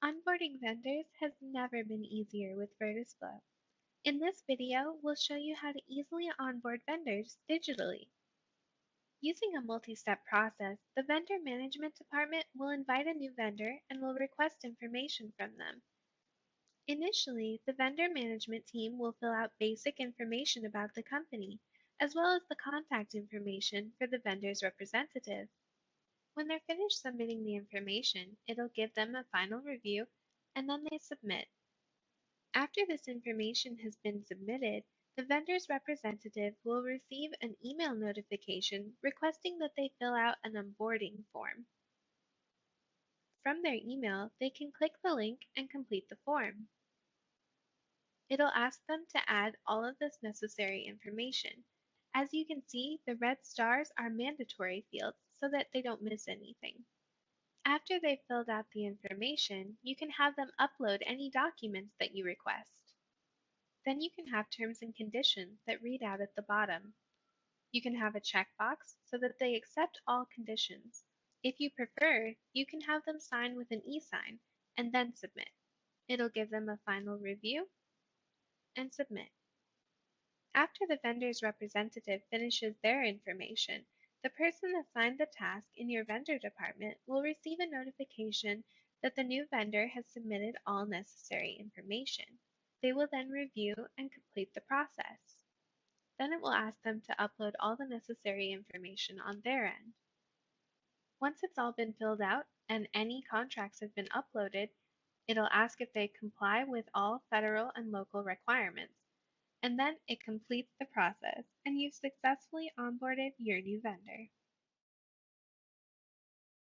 Onboarding vendors has never been easier with Vertisflow. In this video, we'll show you how to easily onboard vendors digitally. Using a multi-step process, the vendor management department will invite a new vendor and will request information from them. Initially, the vendor management team will fill out basic information about the company, as well as the contact information for the vendor's representative. When they're finished submitting the information, it'll give them a final review, and then they submit. After this information has been submitted, the vendor's representative will receive an email notification requesting that they fill out an onboarding form. From their email, they can click the link and complete the form. It'll ask them to add all of this necessary information. As you can see, the red stars are mandatory fields so that they don't miss anything. After they've filled out the information, you can have them upload any documents that you request. Then you can have terms and conditions that read out at the bottom. You can have a checkbox so that they accept all conditions. If you prefer, you can have them sign with an e-sign and then submit. It'll give them a final review and submit. After the vendor's representative finishes their information, the person assigned the task in your vendor department will receive a notification that the new vendor has submitted all necessary information. They will then review and complete the process. Then it will ask them to upload all the necessary information on their end. Once it's all been filled out and any contracts have been uploaded, it'll ask if they comply with all federal and local requirements. And then it completes the process and you've successfully onboarded your new vendor.